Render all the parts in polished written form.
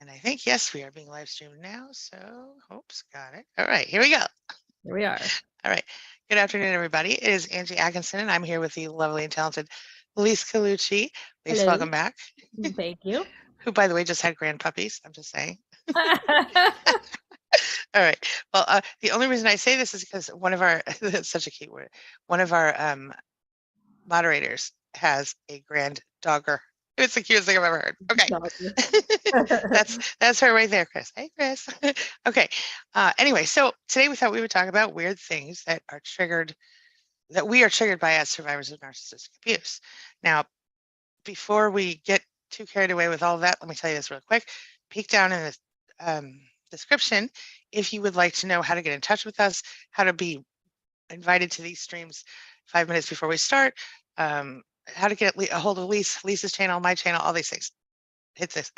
And I think, yes, we are being live streamed now. So, oops, got it. All right, here we go. Here we are. All right. Good afternoon, everybody. It is Angie Atkinson, and I'm here with the lovely and talented Elise Colucci. Elise, Hello. welcome back. Thank you. Who, by the way, just had grand puppies. I'm just saying. All right. Well, the only reason I say this is because one of our, that's such a cute word, one of our moderators has a grand dogger. It's the cutest thing I've ever heard. Okay. that's her right there, Chris. Hey, Chris. Okay. Anyway, so today we thought we would talk about weird things that are triggered, that we are triggered by as survivors of narcissistic abuse. Now, before we get too carried away with all of that, let me tell you this real quick. Peek down in the description if you would like to know how to get in touch with us, how to be invited to these streams 5 minutes before we start, how to get a hold of Lisa's channel, my channel, all these things. Hit this.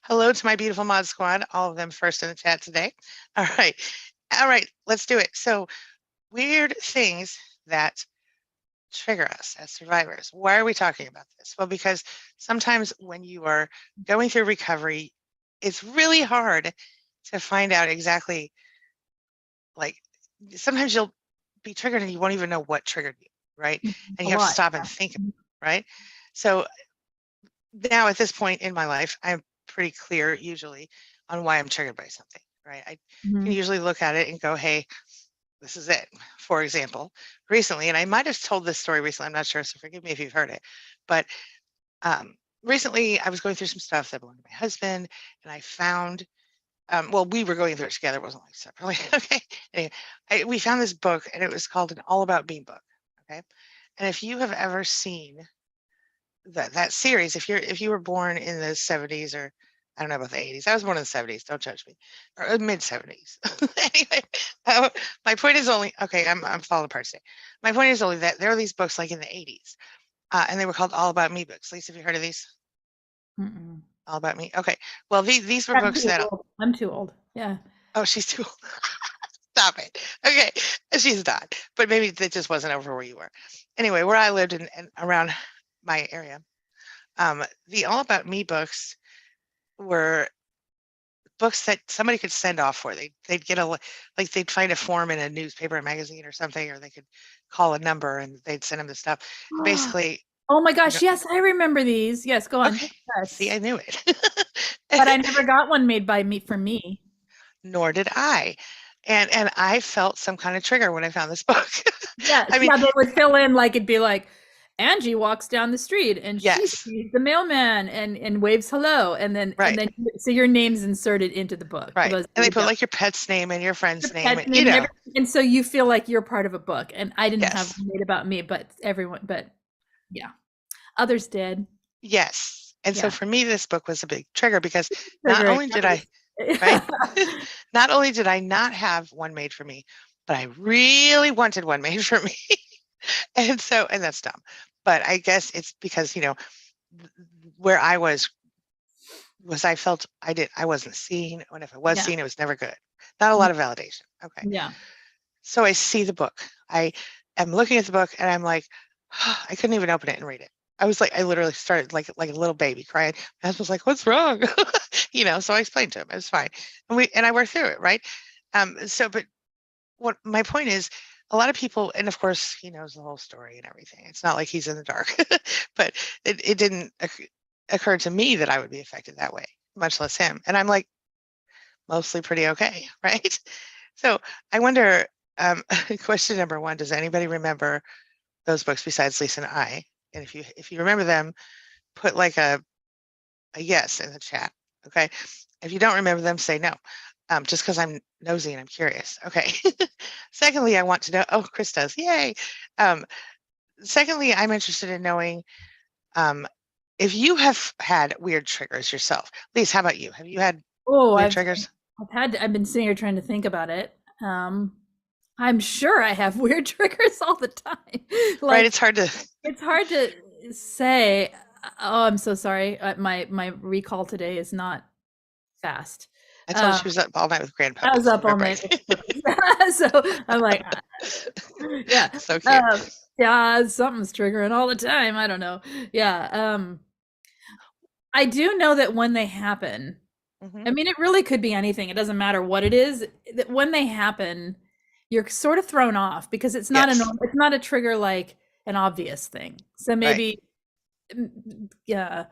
Hello to my beautiful mod squad, all of them first in the chat today. All right, let's do it. So, weird things that trigger us as survivors. Why are we talking about this? Well, because sometimes when you are going through recovery, it's really hard to find out exactly, like, sometimes you'll be triggered and you won't even know what triggered you, right? And you have to stop and think, right? So now at this point in my life, I'm pretty clear usually on why I'm triggered by something, right? I can usually look at it and go, hey, this is it. For example, recently, and I might have told this story recently, I'm not sure, so forgive me if you've heard it, but recently I was going through some stuff that belonged to my husband, and I found, well, we were going through it together, it wasn't like separately, okay? Anyway, we found this book, and it was called An All About Me book, okay? And if you have ever seen that series, if you were born in the 70s, or I don't know about the 80s, I was born in the 70s, don't judge me, or mid 70s. Anyway, my point is only, okay, I'm falling apart today. My point is only that there were these books like in the 80s, and they were called All About Me books. Lisa, have you heard of these? All About Me. Okay. Well, these were books that I'm too old. Yeah. Oh, she's too old. Stop it. Okay, she's not, but maybe that just wasn't over where you were. Anyway, where I lived and around my area, the All About Me books were books that somebody could send off for. They'd get like they'd find a form in a newspaper or magazine or something, or they could call a number and they'd send them the stuff. Basically. Oh my gosh, yes, I remember these. Yes, go on. Okay. Yes. See, I knew it. But I never got one made by me for me. Nor did I. And I felt some kind of trigger when I found this book. Yeah, I mean, they would fill in, like, it'd be like, Angie walks down the street and she sees the mailman and waves hello, and then so your name's inserted into the book. Right. And they put like your pet's name and your friend's name, and you know. And so you feel like you're part of a book. And I didn't have one made about me, but yeah, others did. Yes. And so for me, this book was a big trigger because not only did I, right? Not only did I not have one made for me, but I really wanted one made for me. And that's dumb. But I guess it's because, you know, where I was I felt I wasn't seen. And if I was seen, it was never good. Not a lot of validation. Okay. Yeah. So I see the book. I am looking at the book and I'm like, oh, I couldn't even open it and read it. I literally started like a little baby crying. My husband was like, what's wrong? You know, so I explained to him, it was fine. And I worked through it, right? But what my point is, a lot of people, and of course he knows the whole story and everything. It's not like he's in the dark, but it didn't occur to me that I would be affected that way, much less him. And I'm like, mostly pretty okay, right? So I wonder, question number one, does anybody remember those books besides Lisa and I? And if you remember them, put like a yes in the chat, okay? If you don't remember them, say no. Just because I'm nosy and I'm curious. Okay. Secondly, I want to know, oh, Chris does, yay. Secondly, I'm interested in knowing if you have had weird triggers yourself. Lise, how about you? Have you had weird triggers? I've been sitting here trying to think about it. I'm sure I have weird triggers all the time. Like, right, it's hard to say. Oh, I'm so sorry. My recall today is not fast. I told her she was up all night with grandpa. I was up all night. So I'm like, yeah. So cute. Yeah, something's triggering all the time. I don't know. Yeah. I do know that when they happen, I mean, it really could be anything. It doesn't matter what it is. When they happen, you're sort of thrown off because it's not it's not a trigger like an obvious thing. So maybe, yeah,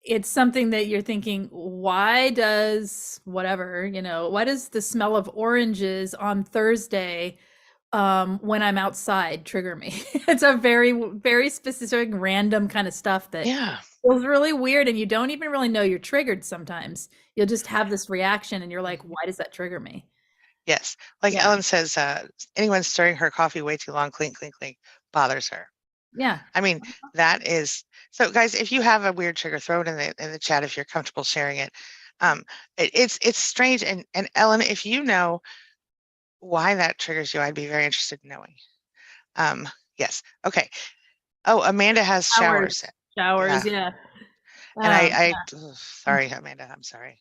it's something that you're thinking, why does whatever, why does the smell of oranges on Thursday when I'm outside trigger me? It's a very, very specific, random kind of stuff that feels really weird, and you don't even really know you're triggered sometimes. You'll just have this reaction and you're like, why does that trigger me? Yes. Like Ellen says, anyone stirring her coffee way too long, clink, clink, clink, bothers her. Yeah. I mean, that is, so guys, if you have a weird trigger, throw it in the chat if you're comfortable sharing it. It's strange. And Ellen, if you know why that triggers you, I'd be very interested in knowing. Yes. Okay. Oh, Amanda has showers. Showers, yeah. And sorry, Amanda, I'm sorry.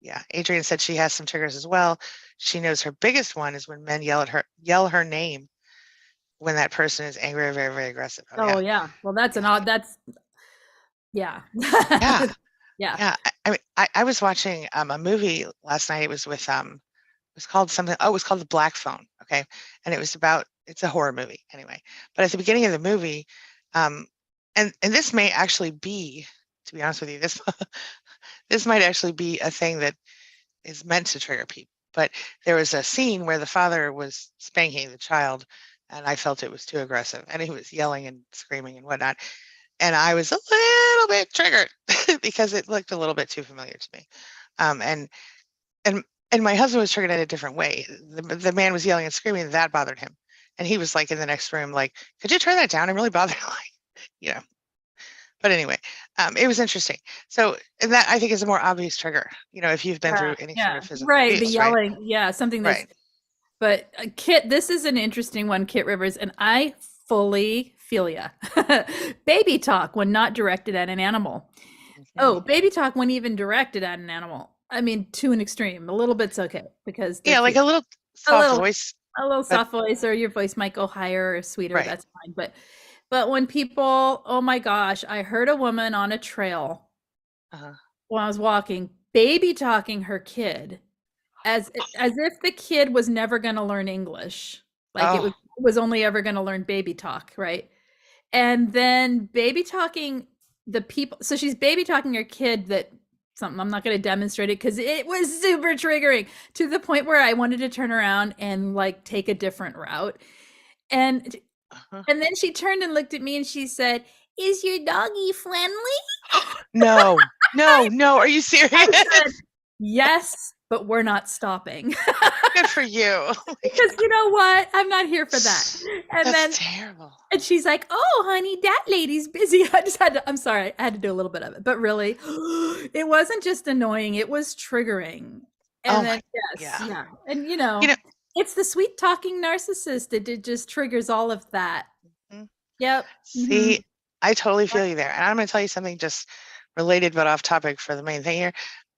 Yeah, Adrienne said she has some triggers as well. She knows her biggest one is when men yell her name when that person is angry or very, very aggressive. Yeah. Well, that's yeah. Yeah. I was watching a movie last night. It was with it was called something. Oh, it was called The Black Phone. Okay, and it's a horror movie anyway. But at the beginning of the movie, and this may actually be, to be honest with you, this might actually be a thing that is meant to trigger people. But there was a scene where the father was spanking the child, and I felt it was too aggressive, and he was yelling and screaming and whatnot. And I was a little bit triggered because it looked a little bit too familiar to me. And my husband was triggered in a different way. The man was yelling and screaming, and that bothered him. And he was like in the next room, like, could you turn that down? I'm really bothered. But anyway, it was interesting. So that I think is a more obvious trigger, if you've been through any sort of physical abuse, the yelling, something that's But Kit, this is an interesting one, Kit Rivers, and I fully feel ya. Baby talk when not directed at an animal. Oh, baby talk when even directed at an animal. I mean, to an extreme. A little bit's okay because like a little soft voice. A little soft voice, or your voice might go higher or sweeter. That's fine. But when people, oh my gosh, I heard a woman on a trail while I was walking, baby talking her kid as if the kid was never going to learn English. Like it was only ever going to learn baby talk, right? And then baby talking the people. So she's baby talking her kid that something, I'm not going to demonstrate it because it was super triggering to the point where I wanted to turn around and like take a different route. And then she turned and looked at me and she said, "Is your doggy friendly?" No. Are you serious? I said, yes, but we're not stopping. Good for you. Because you know what? I'm not here for that. And That's terrible. And she's like, "Oh, honey, that lady's busy." I'm sorry, I had to do a little bit of it. But really, it wasn't just annoying, it was triggering. And then, yeah. And it's the sweet talking narcissist. It just triggers all of that. Yep. See, I totally feel you there. And I'm going to tell you something just related but off topic for the main thing here.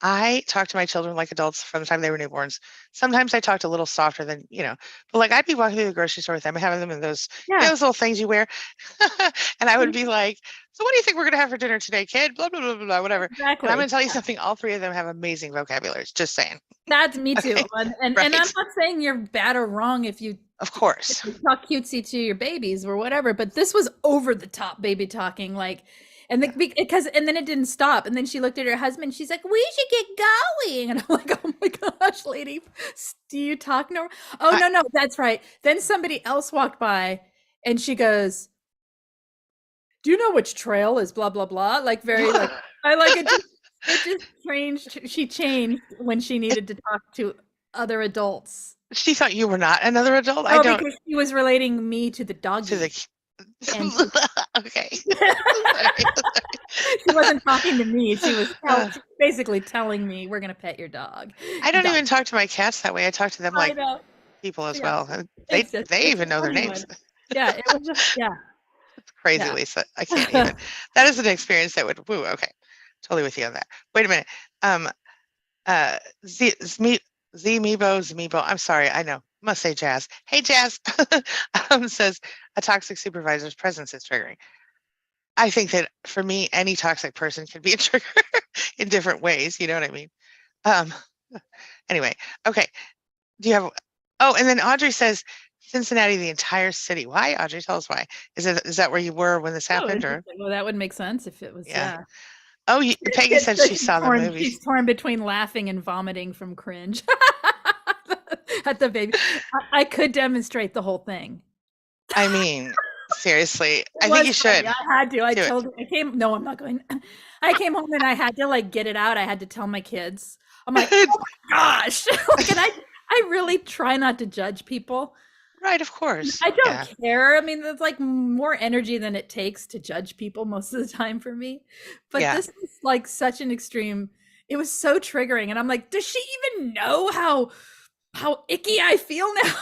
I talk to my children like adults from the time they were newborns. Sometimes I talked a little softer than, but like I'd be walking through the grocery store with them and having them in those little things you wear. And I would be like, "So what do you think we're going to have for dinner today, kid?" Blah, blah, blah, blah, whatever. Exactly. And I'm going to tell you something. All three of them have amazing vocabularies. Just saying. That's me too. Okay. And I'm not saying you're bad or wrong if you, of course, if you talk cutesy to your babies or whatever, but this was over the top baby talking, like, and then it didn't stop. And then she looked at her husband. She's like, "We should get going." And I'm like, "Oh my gosh, lady, do you talk no?" Oh, no, that's right. Then somebody else walked by and she goes, "Do you know which trail is blah, blah, blah?" Like very like, I like it. It just changed. She changed when she needed to talk to other adults. She thought you were not another adult? Oh, because she was relating me to the dog. Okay. She wasn't talking to me. She was basically telling me, "We're going to pet your dog." I don't even talk to my cats that way. I talk to them like people as well. They even know their names. Yeah, it was just, It's crazy, Lisa. I can't even. That is an experience that would, okay. Totally with you on that. Wait a minute. Zmibo. I'm sorry. I know. Must say Jazz. Hey, Jazz. Says a toxic supervisor's presence is triggering. I think that for me, any toxic person can be a trigger in different ways. You know what I mean? Anyway, okay. Do you have, oh, and then Audrey says, Cincinnati, the entire city. Why, Audrey? Tell us why. Is that where you were when this happened? Or well, that would make sense if it was, yeah. Oh, Peggy said she saw the movie. She's torn between laughing and vomiting from cringe at the baby. I could demonstrate the whole thing. I mean, seriously, I think you should. I had to. No, I'm not going. I came home and I had to like get it out. I had to tell my kids. I'm like, oh my gosh. Like, and I really try not to judge people. Right, of course. I don't care. I mean, there's like more energy than it takes to judge people most of the time for me. But this is like such an extreme. It was so triggering. And I'm like, does she even know how icky I feel now?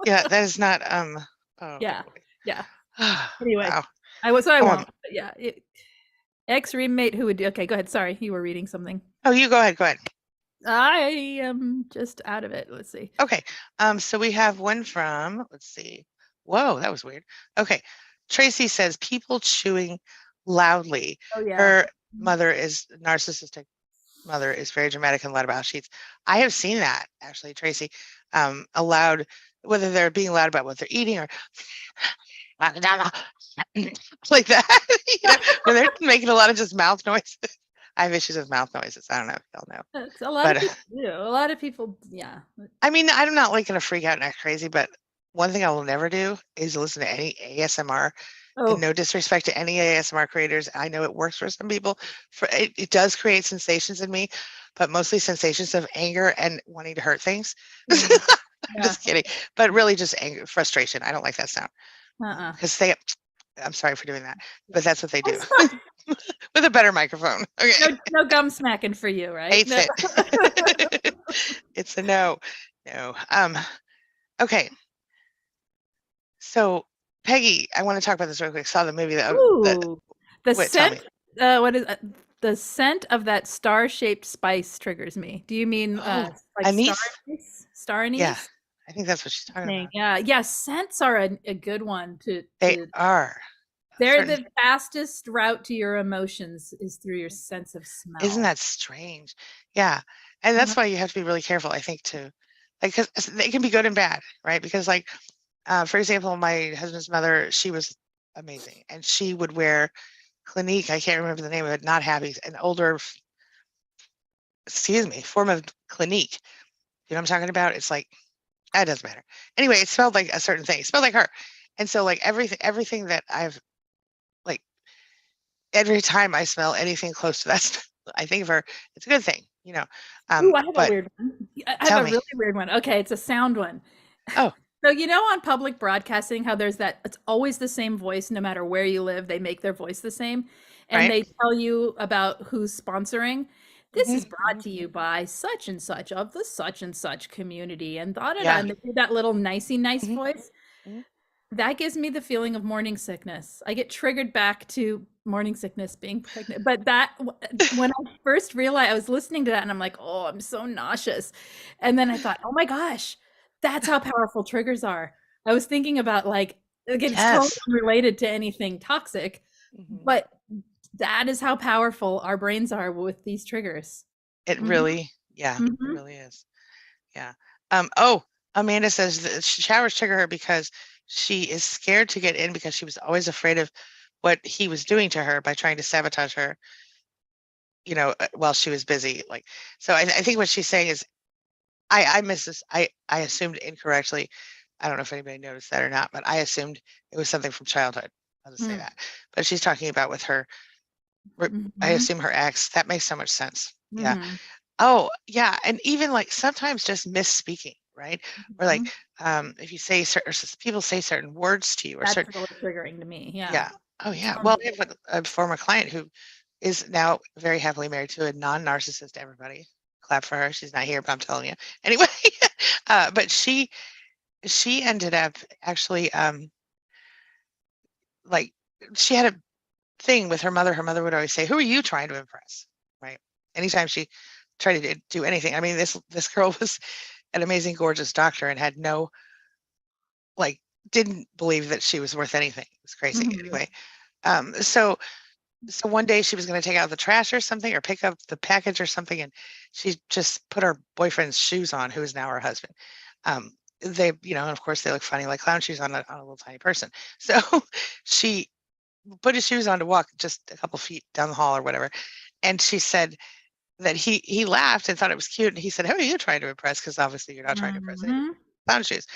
Yeah, that is not oh, yeah. Anyway, wow. I won't. Yeah. Ex roommate who would okay, go ahead. Sorry, you were reading something. Oh, you go ahead. I am just out of it. Let's see. Okay. So we have one from, let's see. Whoa, that was weird. Okay. Tracy says people chewing loudly. Oh, yeah. Her mother is narcissistic. Mother is very dramatic and loud about sheets. I have seen that actually, Tracy. Loud, whether they're being loud about what they're eating or like that. You know, when they're making a lot of just mouth noises. I have issues with mouth noises. I don't know if y'all know. A lot of people do. A lot of people, yeah. I mean, I'm not like going to freak out and act crazy, but one thing I will never do is listen to any ASMR. Oh. And no disrespect to any ASMR creators. I know it works for some people. It does create sensations in me, but mostly sensations of anger and wanting to hurt things. I'm just kidding. But really just anger, frustration. I don't like that sound. Because I'm sorry for doing that, but that's what they do. With a better microphone. Okay. No gum smacking for you, right? Hates it. It's a no. Okay. So Peggy, I want to talk about this real quick. Saw the movie the scent. What is the scent of that star-shaped spice triggers me? Do you mean like star anise? Yeah, I think that's what she's talking about. Yeah. Scents are a good one to. They are. They're the fastest route to your emotions is through your sense of smell. Isn't that strange? Yeah. And that's why you have to be really careful, I think, too. Like, because they can be good and bad, right? Because, like, for example, my husband's mother, she was amazing. And she would wear Clinique, I can't remember the name of it, not Happy, an older, form of Clinique. You know what I'm talking about? It's like, that doesn't matter. Anyway, it smelled like a certain thing. It smelled like her. And so, like, everything that I've, like, every time I smell anything close to that, I think of her. It's a good thing, you know. Ooh, I have a weird one. I have a really weird one. Okay, it's a sound one. Oh. So, you know, on public broadcasting, how there's that, it's always the same voice, no matter where you live, they make their voice the same. And they tell you about who's sponsoring. This is brought to you by such and such of the such and such community. And and they do that little nice voice. That gives me the feeling of morning sickness. I get triggered back to morning sickness, being pregnant. But that, when I first realized, I was listening to that and I'm like, oh, I'm so nauseous. And then I thought, oh my gosh, that's how powerful triggers are. I was thinking about like, again, it's totally unrelated to anything toxic, but that is how powerful our brains are with these triggers. It really, it really is. Yeah. Oh, Amanda says that showers trigger her because she is scared to get in because she was always afraid of what he was doing to her by trying to sabotage her, you know, while she was busy. Like, so I think what she's saying is, I missed this. I assumed incorrectly. I don't know if anybody noticed that or not, but I assumed it was something from childhood. I'll just say that. But she's talking about with her, I assume her ex. That makes so much sense. Yeah. Oh, yeah. And even like sometimes just misspeaking, right? Or like if you say certain, people say certain words to you, or that's certain really triggering to me. Yeah. Yeah. Oh, yeah. Well, I have a former client who is now very happily married to a non-narcissist. Everybody clap for her. She's not here, but I'm telling you anyway. But she ended up actually like she had a thing with her mother. Her mother would always say, "Who are you trying to impress?" Right? Anytime she tried to do anything. I mean, this girl was an amazing, gorgeous doctor and had no, like, didn't believe that she was worth anything. It was crazy. Anyway, So one day she was going to take out the trash or something, or pick up the package or something, and she just put her boyfriend's shoes on, who is now her husband. They, and of course they look funny, like clown shoes on a little tiny person. So she put his shoes on to walk just a couple feet down the hall or whatever. And she said that he laughed and thought it was cute. And he said, "Who are you trying to impress? Because obviously you're not trying to impress anyone. Clown shoes."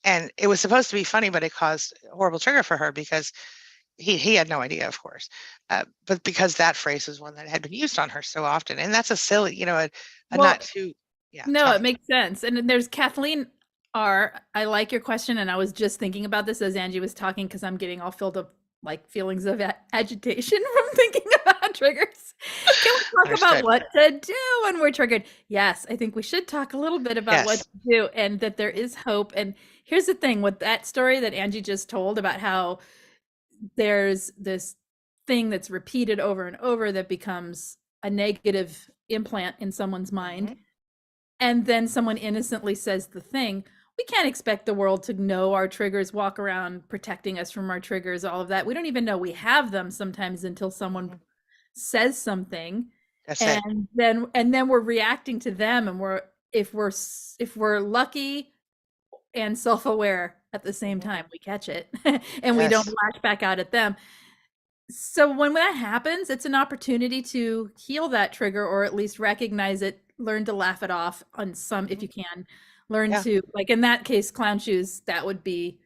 And it was supposed to be funny, but it caused a horrible trigger for her because he had no idea, of course, but because that phrase was one that had been used on her so often, and that's a silly, not too, yeah. No, it makes sense. And then there's Kathleen R. I like your question, and I was just thinking about this as Angie was talking because I'm getting all filled up like feelings of agitation from thinking about triggers. Can we talk about what to do when we're triggered? Yes, I think we should talk a little bit about what to do, and that there is hope. And here's the thing with that story that Angie just told about how there's this thing that's repeated over and over that becomes a negative implant in someone's mind. And then someone innocently says the thing. We can't expect the world to know our triggers, walk around protecting us from our triggers, all of that. We don't even know we have them sometimes until someone says something. And then we're reacting to them, and if we're lucky and self-aware at the same time, we catch it and we don't lash back out at them. So when that happens, it's an opportunity to heal that trigger, or at least recognize it, learn to laugh it off on some, if you can, learn to, like in that case, clown shoes, that would be,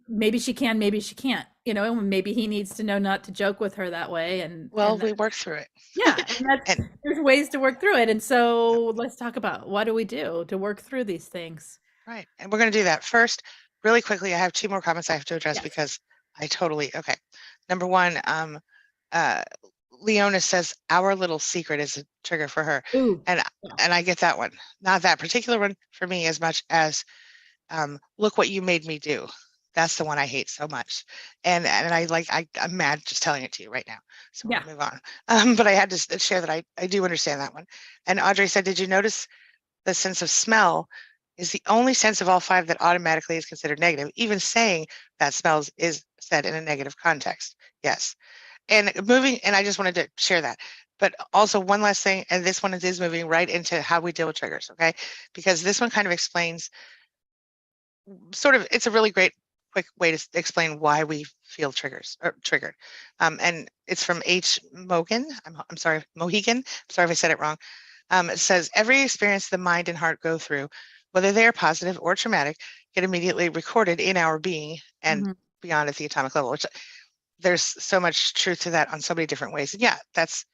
maybe she can, maybe she can't, maybe he needs to know not to joke with her that way. And we work through it. Yeah. And there's ways to work through it. And so let's talk about what do we do to work through these things. Right. And we're going to do that first. Really quickly, I have 2 more comments I have to address because I totally, okay. Number one, Leona says, our little secret is a trigger for her. Ooh, and I get that one. Not that particular one for me as much as, look what you made me do. That's the one I hate so much. And I'm mad just telling it to you right now. So we'll move on. But I had to share that I do understand that one. And Audrey said, did you notice the sense of smell is the only sense of all 5 that automatically is considered negative? Even saying that smells is said in a negative context. Yes. And I just wanted to share that. But also one last thing, and this one is moving right into how we deal with triggers, okay? Because this one kind of explains it's a really great quick way to explain why we feel triggered. And it's from H. Mogan. I'm sorry, Mohegan. I'm sorry if I said it wrong. It says, every experience the mind and heart go through, whether they are positive or traumatic, get immediately recorded in our being and beyond at the atomic level, which there's so much truth to that on so many different ways. And yeah, that's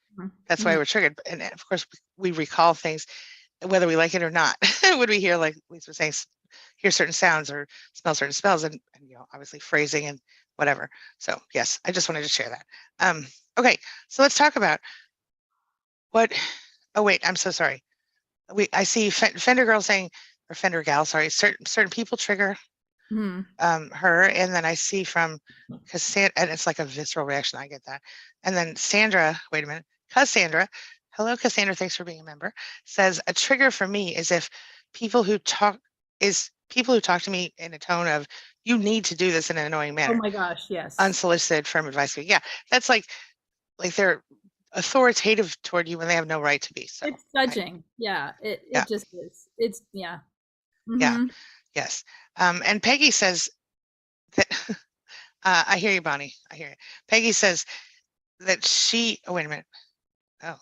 why we're triggered. And of course, we recall things, whether we like it or not. When we hear, like Lisa was saying, hear certain sounds or smell certain smells, and obviously phrasing and whatever. So yes, I just wanted to share that. Okay, so let's talk about what. Oh wait, I'm so sorry. I see Fender Girl saying, or Fender Gal, sorry, certain people trigger her, and then I see from Cassandra, and it's like a visceral reaction. I get that. And then Sandra, wait a minute, Cassandra, hello Cassandra, thanks for being a member, says a trigger for me is if people who talk to me in a tone of, you need to do this in an annoying manner. Oh my gosh, yes. Unsolicited firm advice. Yeah, that's like they're authoritative toward you when they have no right to be. So it's judging. It just is. It's yeah. Yes. And Peggy says that I hear you, Bonnie. I hear you. Peggy says that oh, wait a minute. Oh.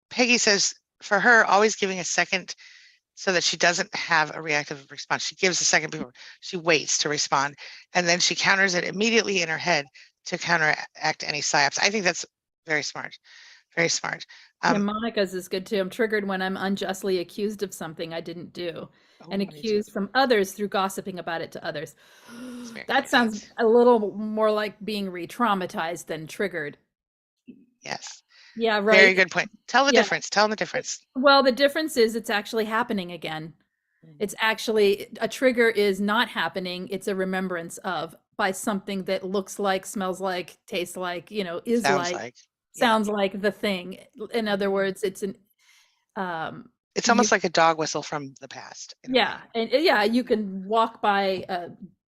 Peggy says for her, always giving a second so that she doesn't have a reactive response. She gives a second before she waits to respond, and then she counters it immediately in her head to counteract any psyops. I think that's very smart. Very smart. Monica's is good too. I'm triggered when I'm unjustly accused of something I didn't do, and accused from others through gossiping about it to others. That sounds a little more like being re-traumatized than triggered. Yes. Yeah, right. Very good point. Tell the difference. Tell them the difference. Well, the difference is it's actually happening again. It's actually, a trigger is not happening. It's a remembrance of, by something that looks like, smells like, tastes like, is sounds like the thing. In other words, it's an it's almost like a dog whistle from the past. Yeah. And you can walk by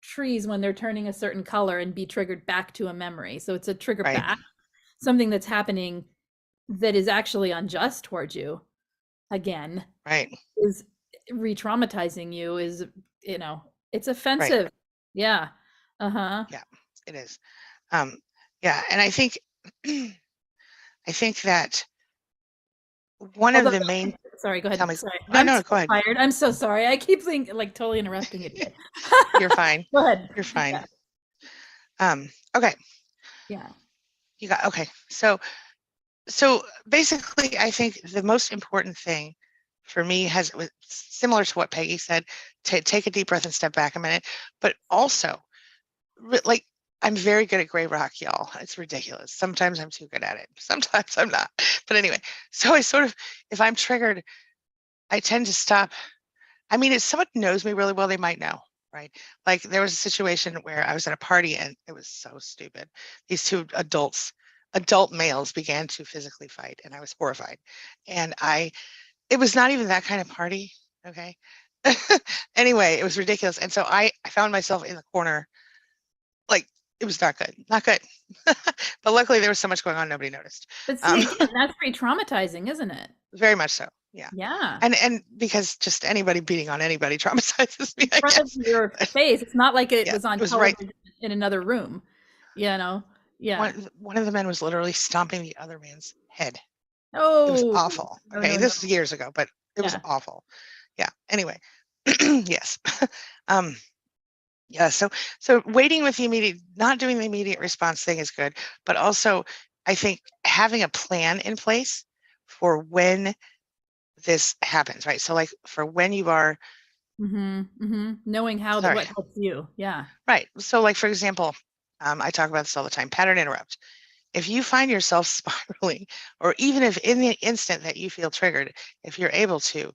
trees when they're turning a certain color and be triggered back to a memory. So it's a trigger Right. back, something that's happening that is actually unjust towards you again. Right. Is re-traumatizing you, is, you know, it's offensive. Right. Yeah. Uh-huh. Yeah, it is. Yeah, and I think that one of the main. Sorry, go ahead. Tell me. Sorry. No, I'm no, so go ahead. tired. I'm so sorry. I keep thinking, like, totally interrupting you. You're fine. Go ahead. You're fine. Yeah. Okay. Yeah. You got okay. So basically, I think the most important thing for me has similar to what Peggy said, to take a deep breath and step back a minute, but also like I'm very good at gray rock, y'all. It's ridiculous. Sometimes I'm too good at it. Sometimes I'm not. But anyway, so I sort of, if I'm triggered, I tend to stop. I mean, if someone knows me really well, they might know, right? Like there was a situation where I was at a party and it was so stupid. These two adult males began to physically fight and I was horrified. And it was not even that kind of party. Okay. Anyway, it was ridiculous. And so I found myself in the corner, like it was not good, not good. But luckily there was so much going on, nobody noticed. But see, again, that's pretty traumatizing, isn't it? Very much so. Yeah. Yeah. And because just anybody beating on anybody traumatizes me, in front of your face. It's not like it was on television right in another room, you know? Yeah. One of the men was literally stomping the other man's head. Oh, it was awful. Okay, no, this was years ago, but it was awful. Yeah. Anyway, yes. Yeah. So waiting with the immediate, not doing the immediate response thing is good, but also I think having a plan in place for when this happens, right? So like for when you are knowing how what helps you. Yeah. Right. So like, for example, I talk about this all the time, pattern interrupt. If you find yourself spiraling, or even if in the instant that you feel triggered, if you're able to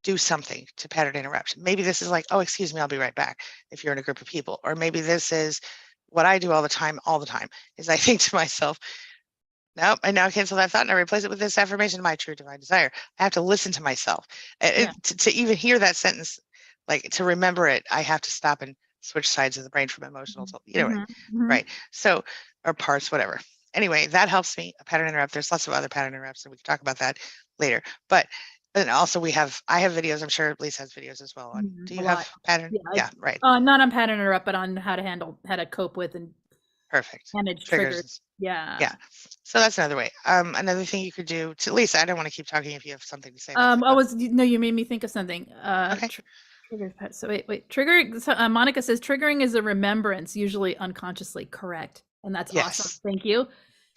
do something to pattern interrupt, maybe this is like, oh, excuse me, I'll be right back, if you're in a group of people, or maybe this is what I do all the time, is I think to myself, nope, I now cancel that thought and I replace it with this affirmation, my true divine desire. I have to listen to myself. To even hear that sentence, like to remember it, I have to stop and switch sides of the brain from emotional to, right? So, or parts, whatever. Anyway, that helps me. A pattern interrupt. There's lots of other pattern interrupts, and we can talk about that later. But also I have videos. I'm sure Lisa has videos as well. Do you have pattern? Yeah, right. Not on pattern interrupt, but on how to cope with and perfect manage triggers. Yeah. So that's another way. Another thing you could do to Lisa, I don't want to keep talking if you have something to say. No, you made me think of something. Okay. Trigger. So wait. Trigger. So, Monica says triggering is a remembrance, usually unconsciously. Correct, and that's awesome. Thank you.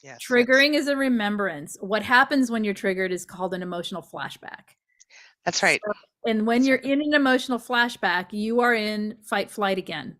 Yes. Triggering is a remembrance. What happens when you're triggered is called an emotional flashback. That's right. So, and when you're in an emotional flashback, you are in fight flight again.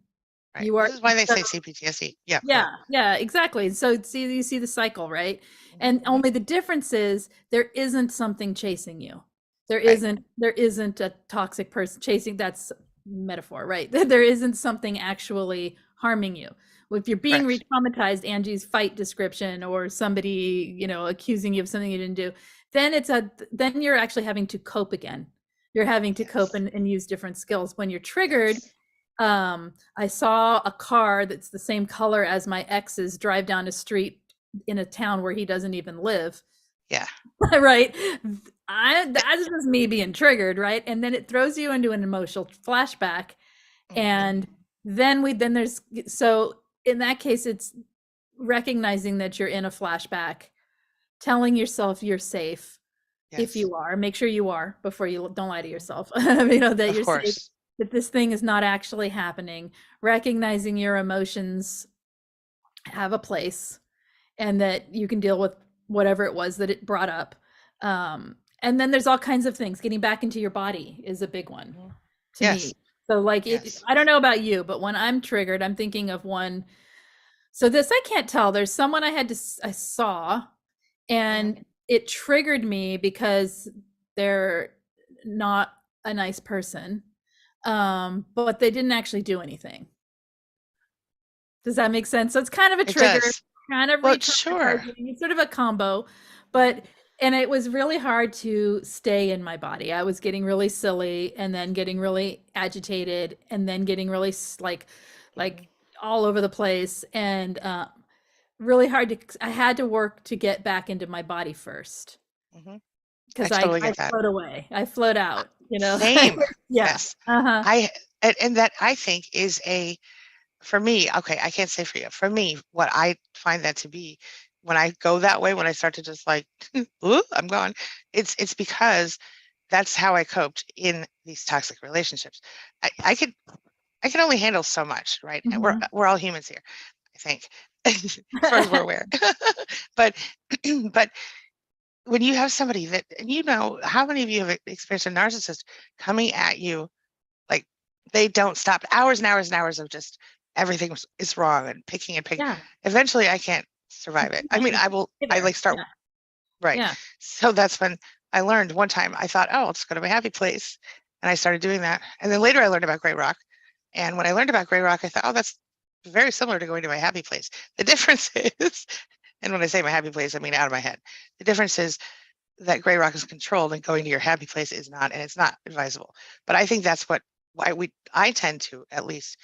Right. This is why they say C-PTSD. Yeah. Yeah, exactly. So you see the cycle, right? And only the difference is there isn't something chasing you. There isn't a toxic person chasing. That's metaphor, right? There isn't something actually harming you. If you're being re-traumatized, Angie's fight description, or somebody, accusing you of something you didn't do, then you're actually having to cope again. You're having to cope and use different skills. When you're triggered, I saw a car that's the same color as my ex's drive down a street in a town where he doesn't even live. Yeah. Right. That's just me being triggered, right? And then it throws you into an emotional flashback. And then so in that case, it's recognizing that you're in a flashback, telling yourself you're safe. Yes. If you are, make sure you are, before you don't lie to yourself. That you're safe, that this thing is not actually happening, recognizing your emotions have a place and that you can deal with whatever it was that it brought up. And then there's all kinds of things. Getting back into your body is a big one to me. So like, I don't know about you, but when I'm triggered, I'm thinking of one. So this, I can't tell. There's someone I saw, and it triggered me because they're not a nice person. But they didn't actually do anything. Does that make sense? So it's kind of a trigger, kind of sure. It's sort of a combo, and it was really hard to stay in my body. I was getting really silly, and then getting really agitated, and then getting really like like all over the place, and really hard to. I had to work to get back into my body first. I Because totally I get that. float away. I float out, you know? Same. Yeah. Yes. And that I think is for me, okay, I can't say for you. For me, what I find that to be when I go that way, when I start to just like, ooh, I'm gone, it's because that's how I coped in these toxic relationships. I can only handle so much, right? And we're all humans here, I think, as far as we're aware. But but when you have somebody that, and you know, how many of you have experienced a narcissist coming at you like they don't stop, hours and hours and hours of just everything is wrong and picking and picking. Yeah. Eventually I can't survive it. I mean, I like start, right. Yeah. So that's when I learned one time, I thought, oh, I'll just go to my happy place. And I started doing that. And then later I learned about Grey Rock. And when I learned about Grey Rock, I thought, oh, that's very similar to going to my happy place. The difference is, and when I say my happy place, I mean out of my head. The difference is that Grey Rock is controlled and going to your happy place is not, and it's not advisable. But I think that's why I tend to at least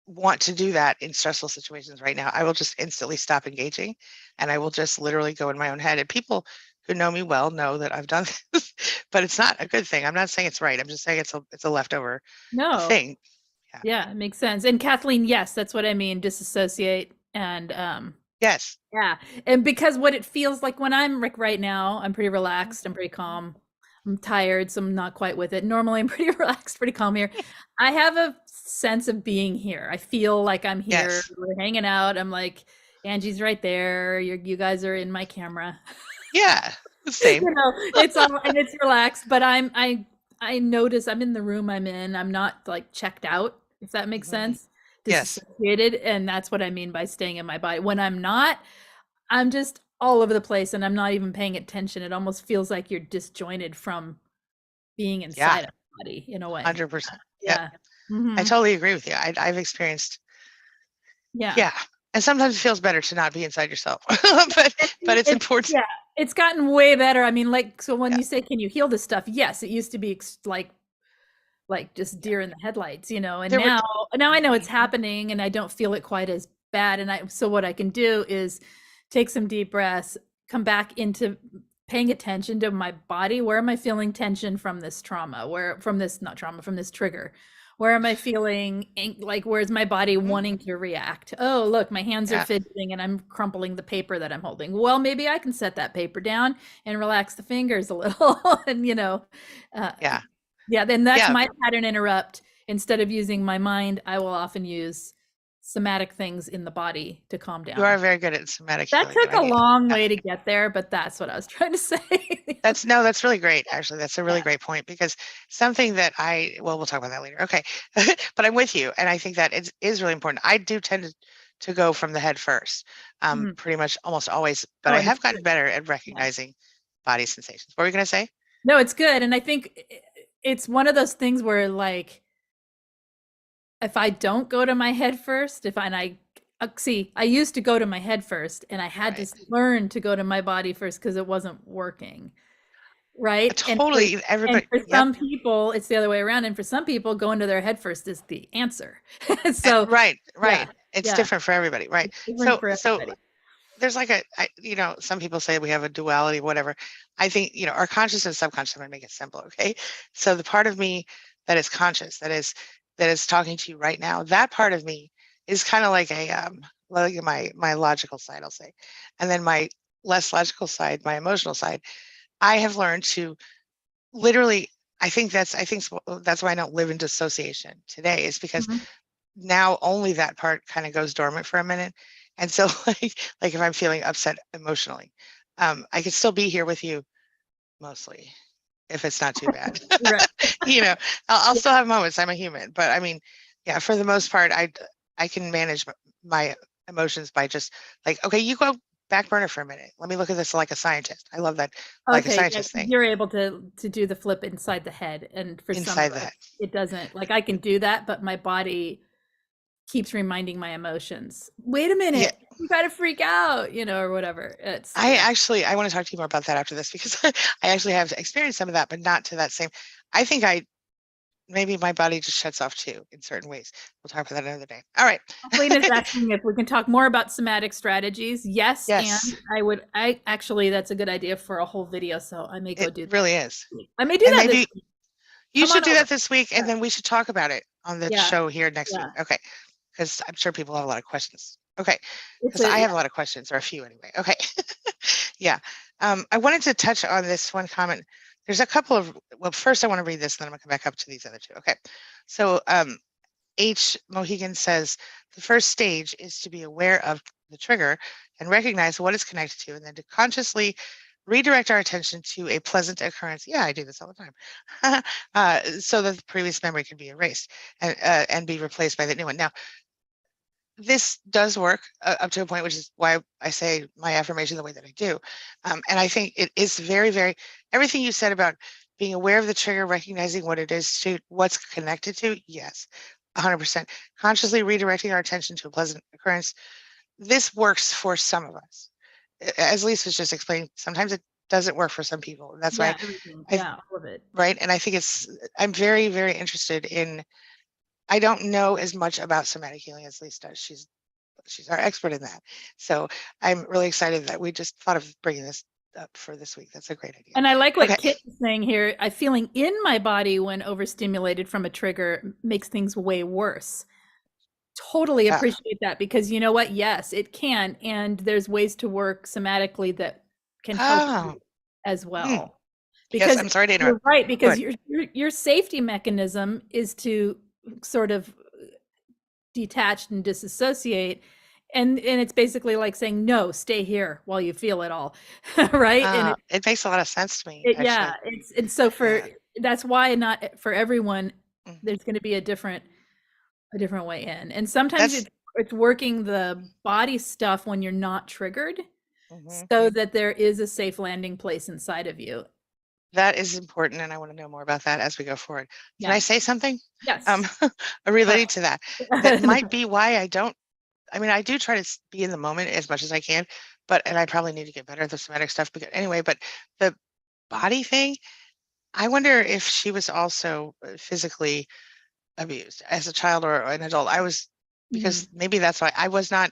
want to do that in stressful situations right now. I will just instantly stop engaging and I will just literally go in my own head. And people who know me well know that I've done this, but it's not a good thing. I'm not saying it's right. I'm just saying it's a leftover thing. Yeah, it makes sense. And Kathleen, yes, that's what I mean. Disassociate and yes. Yeah. And because what it feels like when I'm like right now, I'm pretty relaxed, I'm pretty calm. I'm tired, so I'm not quite with it. Normally I'm pretty relaxed, pretty calm here. I have a sense of being here. I feel like I'm here. Yes. We're hanging out. I'm like, Angie's right there. You guys are in my camera. Yeah. Same. You know, it's all and it's relaxed, but I notice I'm in the room I'm in. I'm not like checked out, if that makes sense. Disassociated, and that's what I mean by staying in my body. When I'm not, I'm just all over the place and I'm not even paying attention. It almost feels like you're disjointed from being inside of the body in a way. 100%. Yeah. I totally agree with you. I've experienced. Yeah. And sometimes it feels better to not be inside yourself, but it's important. Yeah. It's gotten way better. I mean, like, so when you say, can you heal this stuff? Yes, it used to be like just deer in the headlights, you know, and now I know it's happening and I don't feel it quite as bad. And so what I can do is take some deep breaths, come back into paying attention to my body. Where am I feeling tension from this trauma? From this trigger? Where am I feeling like, where's my body wanting to react? Oh, look, my hands are fidgeting and I'm crumpling the paper that I'm holding. Well, maybe I can set that paper down and relax the fingers a little and, you know, yeah, then that's my pattern interrupt. Instead of using my mind, I will often use somatic things in the body to calm down. You are very good at somatic healing. That took a long way to get there, but that's what I was trying to say. That's really great. Actually, that's a really great point, because something that we'll talk about that later. Okay. But I'm with you. And I think that it is really important. I do tend to go from the head first, pretty much almost always, but I have gotten better at recognizing body sensations. What were you going to say? No, it's good. And I think it's one of those things where, like, if I don't go to my head first, I used to go to my head first and I had to learn to go to my body first because it wasn't working. Right. Totally. And for some people, it's the other way around. And for some people, going to their head first is the answer. So, right. It's different for everybody. Right. So there's like some people say we have a duality, whatever. I think, our conscious and subconscious, I'm going to make it simple. Okay. So the part of me that is conscious, that is talking to you right now, that part of me is kind of like my logical side, I'll say. And then my less logical side, my emotional side, I have learned to literally, I think that's why I don't live in dissociation today, is because now only that part kind of goes dormant for a minute. And so like if I'm feeling upset emotionally, I could still be here with you mostly, if it's not too bad. I'll still have moments. I'm a human, but I mean, for the most part, I can manage my emotions by just like, okay, you go back burner for a minute. Let me look at this like a scientist. I love that, like a scientist thing. You're able to do the flip inside the head, and for some, it doesn't. Like, I can do that, but my body keeps reminding my emotions. Wait a minute, you got to freak out, or whatever. I want to talk to you more about that after this, because I actually have experienced some of that, but not to that same. I think maybe my body just shuts off too in certain ways. We'll talk about that another day. All right. Kathleen is asking if we can talk more about somatic strategies. Yes. And I actually, that's a good idea for a whole video. So I may go do that. It really is. I may do that this week. You should do that this week, and then we should talk about it on the show here next week. Okay. Because I'm sure people have a lot of questions. Okay. Because I have a lot of questions, or a few anyway. Okay. Yeah. I wanted to touch on this one comment. There's a couple of, well, first I want to read this, and then I'm going to come back up to these other two. Okay. So H. Mohegan says, the first stage is to be aware of the trigger and recognize what it's connected to, and then to consciously redirect our attention to a pleasant occurrence. Yeah, I do this all the time. So that the previous memory can be erased and be replaced by the new one. Now, this does work up to a point, which is why I say my affirmation the way that I do. And I think it is very, very, everything you said about being aware of the trigger, recognizing what it is, to what's connected to, yes, 100%. Consciously redirecting our attention to a pleasant occurrence. This works for some of us. As Lisa was just explaining, sometimes it doesn't work for some people. And that's why all of it. Right. And I think I'm very, very interested in, I don't know as much about somatic healing as Lisa does. She's our expert in that. So I'm really excited that we just thought of bringing this up for this week. That's a great idea. And I like what Kit is saying here. I'm feeling in my body when overstimulated from a trigger makes things way worse. Totally appreciate that, because you know what? Yes, it can. And there's ways to work somatically that can help you as well. Because yes, I'm sorry to interrupt. You're right, because your safety mechanism is to sort of detach and disassociate, and it's basically like saying, no, stay here while you feel it all. Right. And it makes a lot of sense to me. And so that's why not for everyone there's going to be a different way in, and sometimes it's working the body stuff when you're not triggered, so that there is a safe landing place inside of you. That is important, and I want to know more about that as we go forward. Can I say something? Yes. Related to that. That might be why I do try to be in the moment as much as I can, and I probably need to get better at the somatic stuff. But anyway, but the body thing, I wonder if she was also physically abused as a child or an adult. Because maybe that's why I was not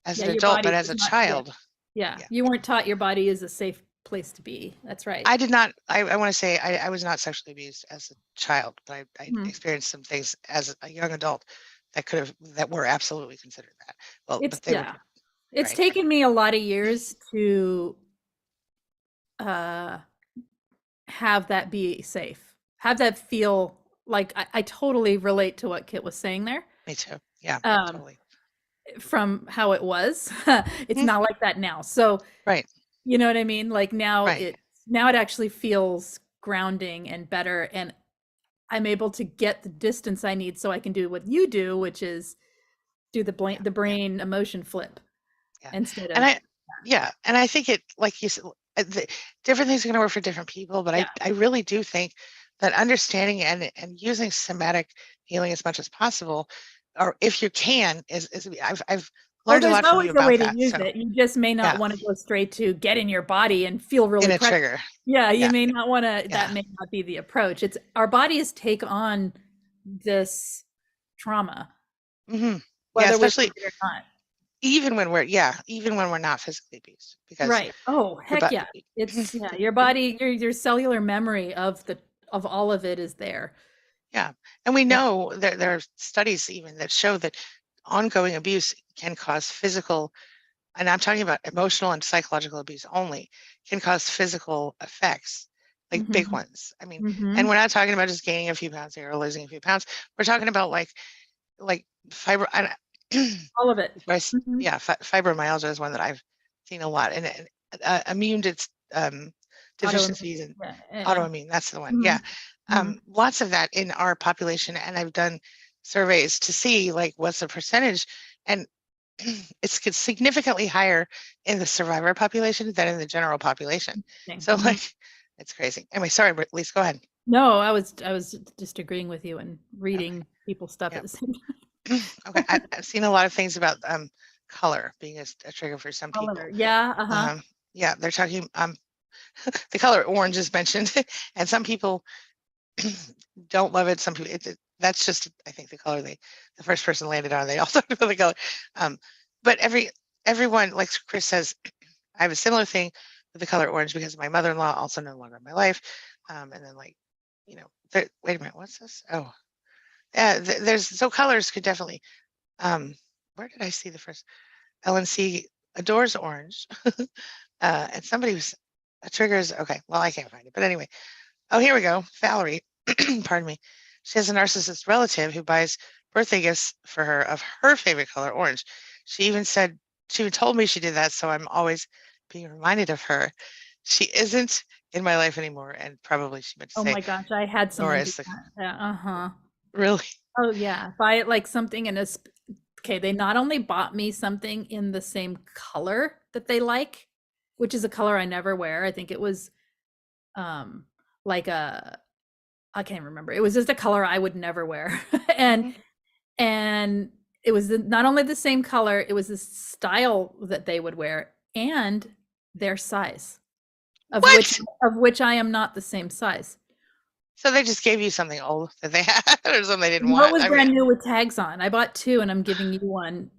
as an adult, but as a child. You weren't taught your body is a safe place to be. That's right. I did not. I want to say I was not sexually abused as a child, but I experienced some things as a young adult that were absolutely considered that. Well, it's taken me a lot of years to have that be safe, have that feel like I totally relate to what Kit was saying there. Me too. Yeah, totally. From how it was, it's not like that now. So you know what I mean? Like now it actually feels grounding and better, and I'm able to get the distance I need so I can do what you do, which is do the brain emotion flip instead of. And I think it, like you said, different things are going to work for different people, but I really do think that understanding and using somatic healing as much as possible, or if you can, I've learned a lot from you about that. There's always a way to use it. You just may not want to go straight to get in your body and feel really in a trigger. Yeah, you may not want to. That may not be the approach. It's our bodies take on this trauma, whether especially or not. Even when we're not physically abused. Because heck yeah, it's your body, your cellular memory of all of it is there. Yeah, and we know that there are studies even that show that ongoing abuse can cause physical, and I'm talking about emotional and psychological abuse only, can cause physical effects, like big ones. I mean, and we're not talking about just gaining a few pounds here or losing a few pounds. We're talking about like fiber, all of it. Fibromyalgia is one that I've seen a lot, and immune deficiencies and autoimmune. That's the one. Lots of that in our population, and I've done surveys to see like what's the percentage, and it's significantly higher in the survivor population than in the general population. So like it's crazy. Anyway, sorry, Lisa, go ahead. No, I was just agreeing with you and reading people's stuff at the same time. Okay, I've seen a lot of things about color being a trigger for some people. They're talking the color orange is mentioned, and some people don't love it. Some people, that's just, I think, the color the first person landed on. They all talked about the color. But everyone, like Chris says, I have a similar thing with the color orange because my mother-in-law, also no longer in my life. And then wait a minute, what's this? Oh, yeah, so colors could definitely, where did I see the first? LNC adores orange. And somebody was, triggers, okay, well, I can't find it, but anyway. Oh, here we go. Valerie, pardon me. She has a narcissist relative who buys birthday gifts for her of her favorite color, orange. She even told me she did that, so I'm always being reminded of her. She isn't in my life anymore, and probably she meant to say. Oh my gosh, I had someone do that. Yeah, Really? Oh yeah, buy like something in okay, they not only bought me something in the same color that they like, which is a color I never wear. I think it was like I can't remember. It was just a color I would never wear. and it was not only the same color, it was the style that they would wear and their size. Of which I am not the same size. So they just gave you something old that they had or something they didn't want. What was brand new with tags on? I bought 2 and I'm giving you one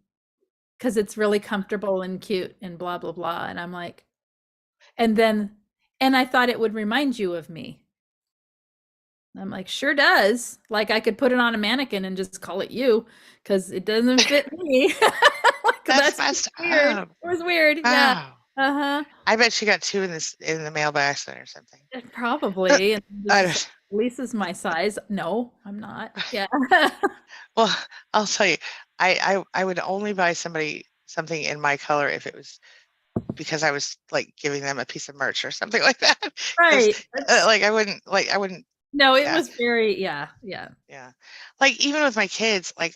because it's really comfortable and cute and blah, blah, blah. And I'm like, and I thought it would remind you of me. I'm like, sure does. Like I could put it on a mannequin and just call it you because it doesn't fit me. That's messed weird. up. It was weird. Wow. Yeah. I bet she got 2 in the mail by accident or something. Probably. Lisa's my size. No, I'm not. Yeah. Well, I'll tell you, I would only buy somebody something in my color if it was because I was like giving them a piece of merch or something like that. Right. I wouldn't. No, it was very, yeah. Like even with my kids, like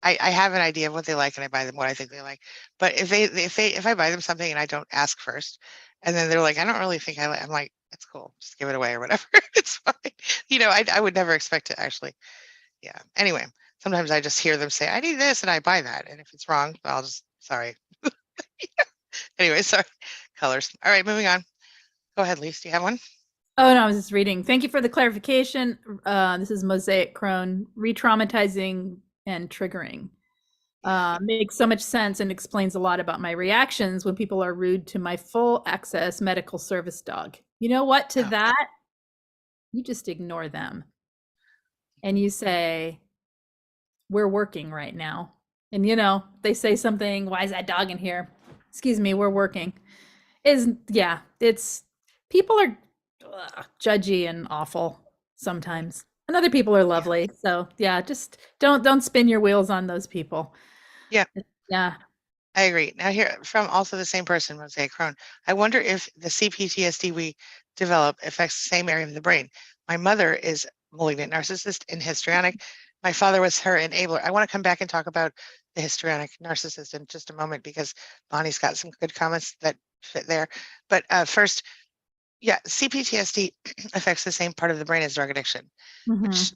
I have an idea of what they like and I buy them what I think they like. But if I buy them something and I don't ask first, and then they're like, I don't really think I like, I'm like, it's cool, just give it away or whatever. It's fine. I would never expect to actually. Yeah. Anyway, sometimes I just hear them say, I need this, and I buy that. And if it's wrong, I'll just sorry. Anyway, sorry. Colors. All right, moving on. Go ahead, Lise. Do you have one? Oh no, I was just reading. Thank you for the clarification. This is Mosaic Crone, re-traumatizing and triggering. Makes so much sense and explains a lot about my reactions when people are rude to my full access medical service dog. You know what? To that, you just ignore them. And you say, we're working right now. And they say something, why is that dog in here? Excuse me, we're working. It's people are judgy and awful sometimes. And other people are lovely. So yeah, just don't spin your wheels on those people. Yeah. Yeah. I agree. Now here from also the same person, Mosaic Crone. I wonder if the C-PTSD we develop affects the same area of the brain. My mother is malignant narcissist and histrionic. My father was her enabler. I want to come back and talk about the histrionic narcissist in just a moment because Bonnie's got some good comments that fit there. But first, yeah, C-PTSD affects the same part of the brain as drug addiction, which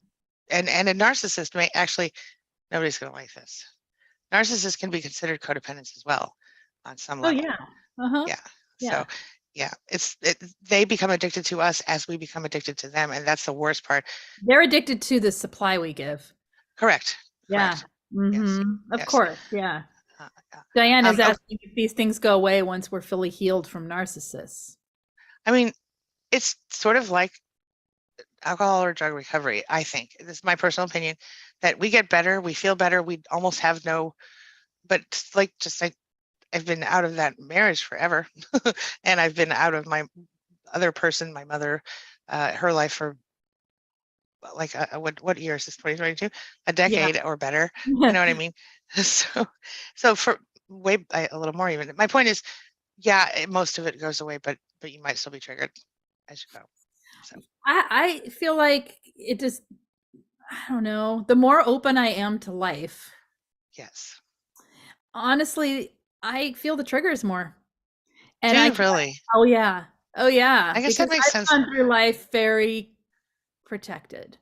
and a narcissist may actually, nobody's going to like this. Narcissists can be considered codependents as well on some level. Oh yeah. So yeah, they become addicted to us as we become addicted to them, and that's the worst part. They're addicted to the supply we give. Correct. Yeah. Of course. Yeah. Diane is asking if these things go away once we're fully healed from narcissists. I mean, it's sort of like alcohol or drug recovery. I think this is my personal opinion that we get better, we feel better, we almost have no, but like I've been out of that marriage forever, and I've been out of my other person, my mother, her life for like what year is this? 2022? A decade or better. You know what I mean? So for a little more even. My point is, most of it goes away, but you might still be triggered as you go. So I feel like it just, I don't know, the more open I am to life. Yes. Honestly, I feel the triggers more. And do you really? Oh yeah. I guess that makes sense. I've gone through life very protected.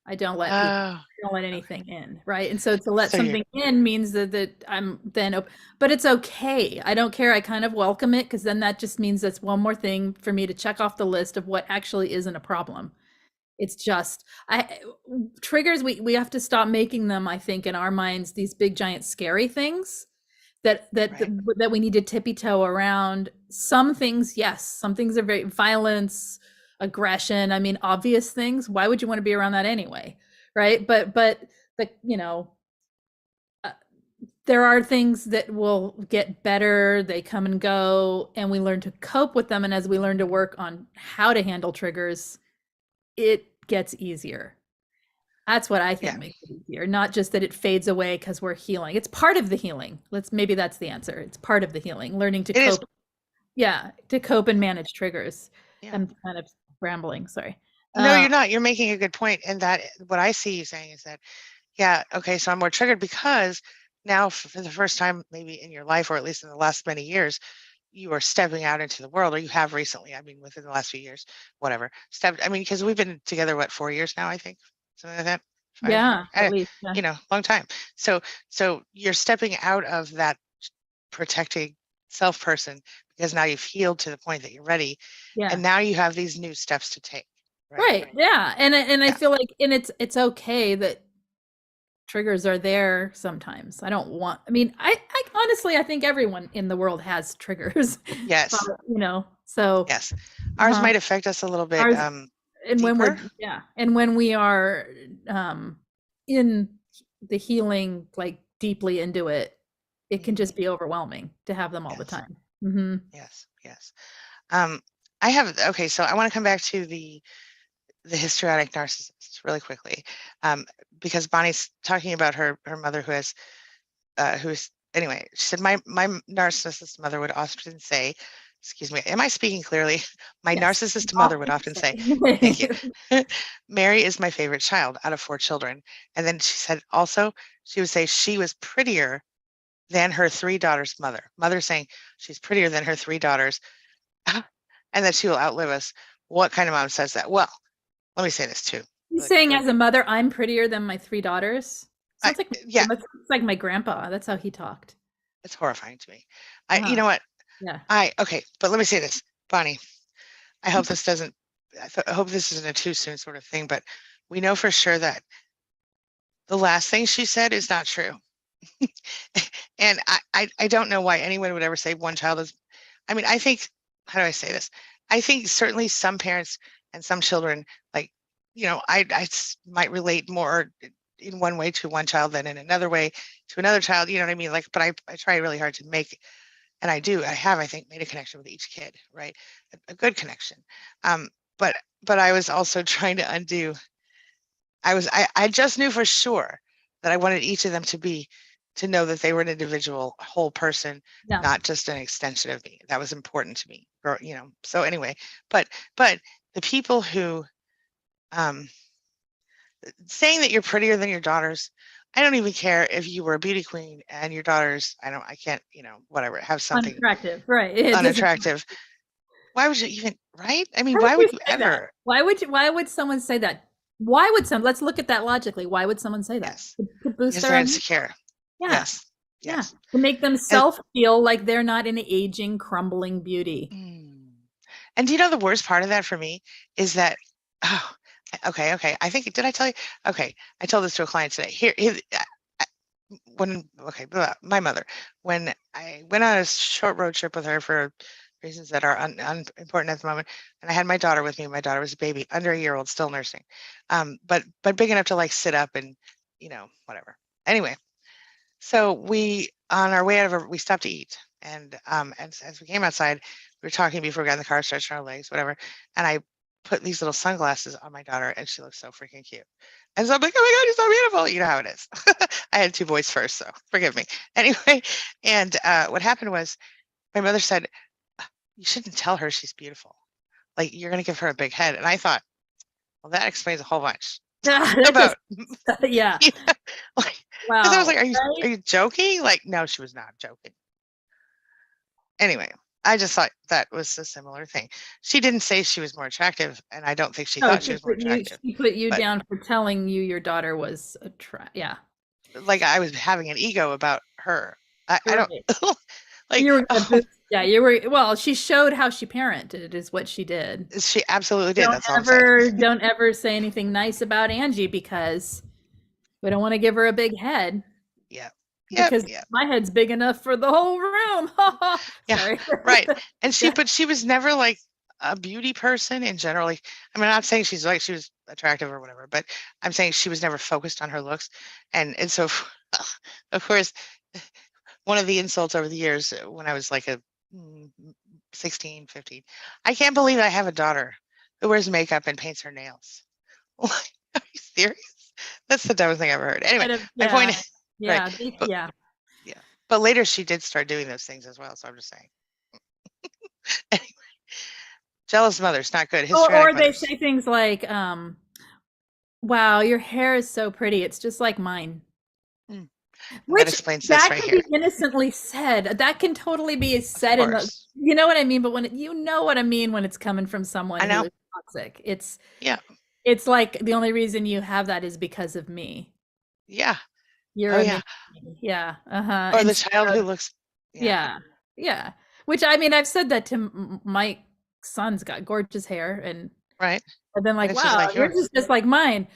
I don't let people, I don't let anything in, right? And so to let something in means that I'm then open, but it's okay. I don't care. I kind of welcome it because then that just means that's one more thing for me to check off the list of what actually isn't a problem. It's just triggers, we have to stop making them, I think, in our minds, these big giant scary things that we need to tippy toe around. Some things, yes, some things are very violence, aggression. I mean, obvious things. Why would you want to be around that anyway? Right. But the, there are things that will get better. They come and go, and we learn to cope with them. And as we learn to work on how to handle triggers, it gets easier. That's what I think makes it easier. Not just that it fades away because we're healing. It's part of the healing. Maybe that's the answer. It's part of the healing. Learning to cope. Yeah, to cope and manage triggers. Yeah. I'm kind of rambling. Sorry. No, you're not. You're making a good point. And that what I see you saying is that, yeah, okay, so I'm more triggered because now for the first time maybe in your life, or at least in the last many years, you are stepping out into the world, or you have recently, I mean, within the last few years, whatever. Because we've been together, what, 4 years now, I think, something like that. 5 yeah, at least, yeah. Long time. So you're stepping out of that protecting self person because now you've healed to the point that you're ready. Yeah. And now you have these new steps to take. Right. Yeah. And I feel like, and it's okay that triggers are there sometimes. I honestly, I think everyone in the world has triggers. Yes. So. Yes. Ours might affect us a little bit. And deeper. When we are in the healing, like deeply into it, it can just be overwhelming to have them all the time. Mm-hmm. Yes. So I want to come back to the histrionic narcissist really quickly, because Bonnie's talking about her mother who's anyway, she said, my narcissist mother would often say, excuse me, am I speaking clearly? My narcissist mother would often say, thank you, Mary is my favorite child out of 4 children. And then she said also, she would say she was prettier than her 3 daughters' mother saying she's prettier than her 3 daughters, and that she will outlive us. What kind of mom says that? Well, let me say this too. He's saying as a mother, I'm prettier than my 3 daughters. Sounds like, it's like my grandpa. That's how he talked. It's horrifying to me. You know what? Yeah. Okay, but let me say this, Bonnie. I hope this doesn't. I hope this isn't a too soon sort of thing. But we know for sure that the last thing she said is not true. And I don't know why anyone would ever say one child is. I mean, I think. How do I say this? I think certainly some parents and some children, like, I might relate more in one way to one child than in another way to another child. You know what I mean? Like, but I try really hard to make, and I have, I think, made a connection with each kid, right? A good connection. But I was also trying to undo. I just knew for sure that I wanted each of them to know that they were an individual, whole person, not just an extension of me. That was important to me, so anyway, but the people who saying that you're prettier than your daughters, I don't even care if you were a beauty queen and your daughters, I can't, whatever, have something unattractive, right? Unattractive. Why would you even, right? I mean, why would you ever? Why would someone say that? Let's look at that logically. Why would someone say that? Yes. To boost their insecure. Yeah. Yes. To make themselves feel like they're not an aging, crumbling beauty. And do you know the worst part of that for me is that, okay. I think, did I tell you? Okay. I told this to a client today. My mother, when I went on a short road trip with her for reasons that are unimportant at the moment, and I had my daughter with me. My daughter was a baby, under a year old, still nursing, but big enough to like sit up and, whatever. Anyway, so on our way out we stopped to eat, and as we came outside, we were talking before we got in the car, stretching our legs, whatever, and I put these little sunglasses on my daughter, and she looks so freaking cute. And so I'm like, oh my God, you're so beautiful. You know how it is. I had 2 boys first, so forgive me. Anyway, and what happened was my mother said, you shouldn't tell her she's beautiful. Like, you're going to give her a big head. And I thought, well, that explains a whole bunch. About, yeah. Like, wow. I was like, are you joking? Like, no, she was not joking. Anyway, I just thought that was a similar thing. She didn't say she was more attractive, and I don't think she thought she was more attractive. She put you down for telling you your daughter was attractive. Yeah. Like I was having an ego about her. I don't Like, you were yeah, you were. Well, she showed how she parented is what she did. She absolutely did. That's all I'm saying. Don't ever say anything nice about Angie because we don't want to give her a big head. Yeah. Because my head's big enough for the whole room. Yeah, right. And but she was never like a beauty person in general. Like, I mean, I'm not saying she was attractive or whatever, but I'm saying she was never focused on her looks. And so, of course, one of the insults over the years when I was like 16, 15, I can't believe I have a daughter who wears makeup and paints her nails. Are you serious? That's the dumbest thing I've ever heard. Anyway, my point is, yeah, right, yeah. But later she did start doing those things as well. So I'm just saying. Anyway, jealous mothers, not good. Or they say things like, wow, your hair is so pretty. It's just like mine. Which that explains this right here. That can be innocently said. That can totally be said in the, you know what I mean? But when you know what I mean when it's coming from someone who is toxic, it's it's like the only reason you have that is because of me. Yeah. You're amazing. Yeah. Or and the child who looks. Yeah. Which I mean, I've said that to my son's got gorgeous hair, and right. I've been like, wow, yours is just like mine,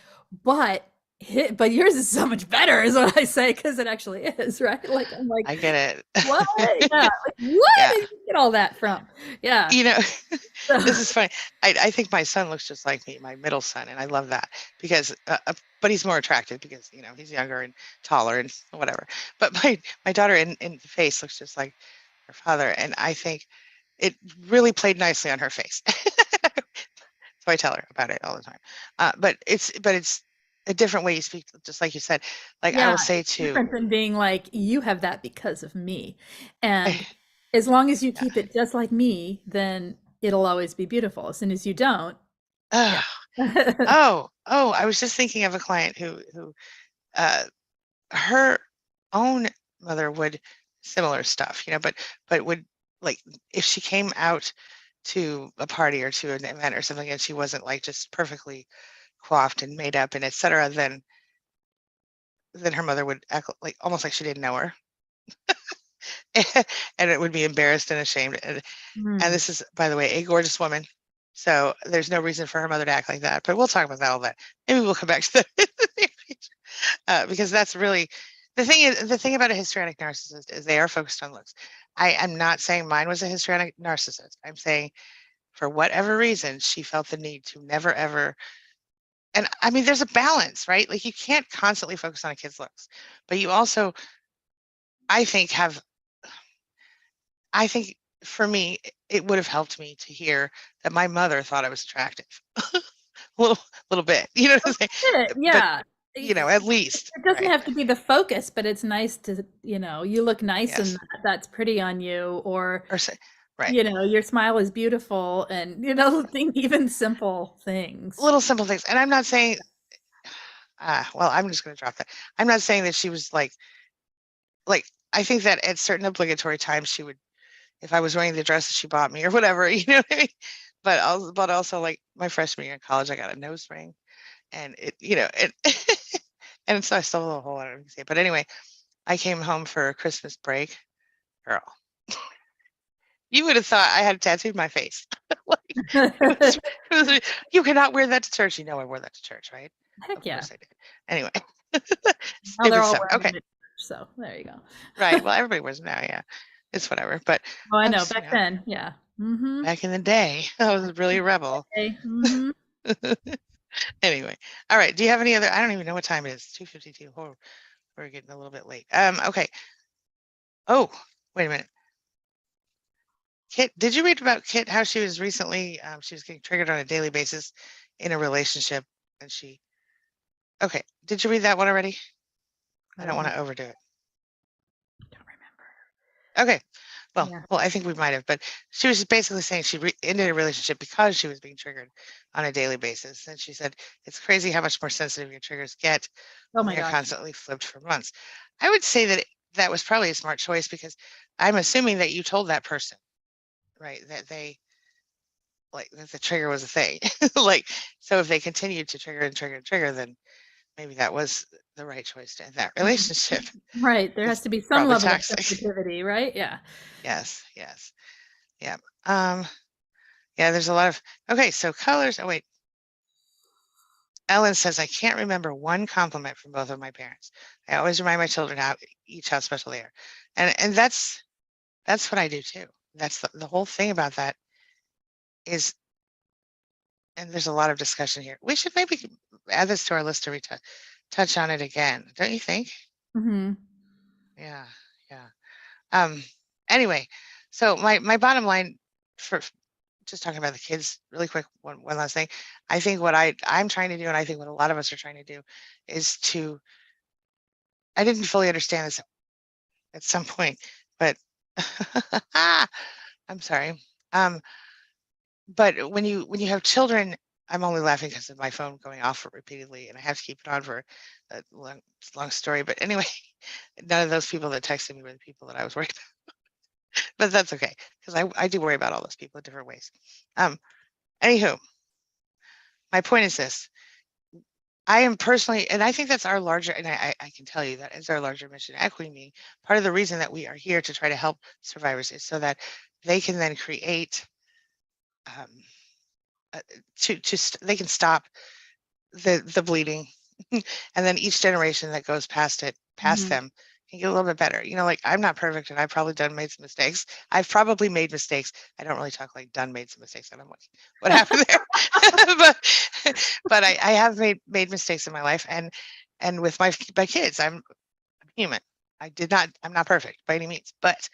but yours is so much better, is what I say, because it actually is, right? Like, I'm like, I get it. What? Yeah. Like, what did you get all that from? Yeah. You know, this is funny. I think my son looks just like me, my middle son, and I love that because, but he's more attractive because, you know, he's younger and taller and whatever. But my daughter in the face looks just like her father, and I think it really played nicely on her face. So I tell her about it all the time. But it's a different way you speak, just like you said. Like, I will say too, different than being like, you have that because of me, and as long as you keep it just like me, then it'll always be beautiful. As soon as you don't, I was just thinking of a client who her own mother would similar stuff, you know, but would, like, if she came out to a party or to an event or something and she wasn't like just perfectly coiffed and made up and etc., then her mother would act like almost like she didn't know her. And it would be embarrassed and ashamed. And this is, by the way, a gorgeous woman. So there's no reason for her mother to act like that. But we'll talk about that all that. Maybe we'll come back to that because that's really the thing about a histrionic narcissist is they are focused on looks. I am not saying mine was a histrionic narcissist. I'm saying for whatever reason, she felt the need to never, ever. And I mean, there's a balance, right? Like, you can't constantly focus on a kid's looks, but you also, I think for me, it would have helped me to hear that my mother thought I was attractive. a little bit, you know what I'm saying? Yeah. But, you know, at least. It doesn't have to be the focus, but it's nice to, you know, you look nice and that's pretty on you, or right. You know, your smile is beautiful, and, you know, even simple things. Little simple things. And I'm not saying, well, I'm just going to drop that. I'm not saying that she was like, I think that at certain obligatory times she would, if I was wearing the dress that she bought me or whatever, you know what I mean? But also, like, my freshman year in college, I got a nose ring, and it, you know, and so I still have a whole lot of say. But anyway, I came home for Christmas break, girl. You would have thought I had tattooed my face. You cannot wear that to church. You know I wore that to church, right? Heck yeah. Of course I did. Anyway. They're all wearing it, so there you go. Right. Well, everybody wears them now. Yeah. It's whatever. But I know. Back then, yeah. Mm-hmm. Back in the day, I was really a rebel. Mm-hmm. Anyway. All right. Do you have any other? I don't even know what time it is. 2:52. Oh, we're getting a little bit late. Okay. Oh, wait a minute. Kit, did you read about Kit, how she was recently, she was getting triggered on a daily basis in a relationship, and okay, did you read that one already? I don't want to overdo it. Don't remember. Okay, well, I think we might have, but she was just basically saying she ended a relationship because she was being triggered on a daily basis, and she said, it's crazy how much more sensitive your triggers get when you're constantly flipped for months. I would say that was probably a smart choice, because I'm assuming that you told that person, right, that they, like, that the trigger was a thing. Like, so if they continued to trigger and trigger and trigger, then maybe that was the right choice to end that relationship. Right. There has to be some level of sensitivity, right? Yeah. Yes. Yeah. Yeah, there's a lot of, okay, so colors. Oh, wait. Ellen says, I can't remember one compliment from both of my parents. I always remind my children how special they are. And that's what I do too. That's the whole thing about that is, and there's a lot of discussion here. We should maybe add this to our list to touch on it again. Don't you think? Mm-hmm. Yeah. Anyway, so my bottom line for just talking about the kids really quick, one last thing. I think what I'm trying to do, and I think what a lot of us are trying to do, is I didn't fully understand this at some point, but I'm sorry. But when you have children, I'm only laughing because of my phone going off repeatedly, and I have to keep it on for a long story. But anyway, none of those people that texted me were the people that I was worried about. But that's okay, because I do worry about all those people in different ways. Anywho, my point is this. I am personally, and I think that's our larger, and I can tell you that is our larger mission at Equity Me. Part of the reason that we are here to try to help survivors is so that they can then create, they can stop the bleeding, and then each generation that goes past them can get a little bit better. Like, I'm not perfect, and I've probably made some mistakes. I've probably made mistakes. I don't really talk like made some mistakes. I don't know what happened there, but I have made mistakes in my life, and with my kids, I'm human. I'm not perfect by any means, but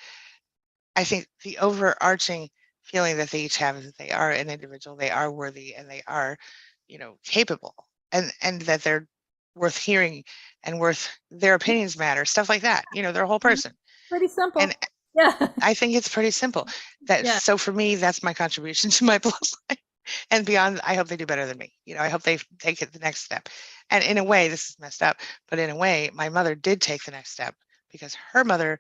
I think the overarching feeling that they each have is that they are an individual, they are worthy, and they are, capable, and that they're worth hearing and their opinions matter, stuff like that. They're a whole person. Pretty simple. And yeah, I think it's pretty simple. So for me, that's my contribution to my bloodline. And beyond, I hope they do better than me. I hope they take it the next step. And in a way, this is messed up, but in a way, my mother did take the next step because her mother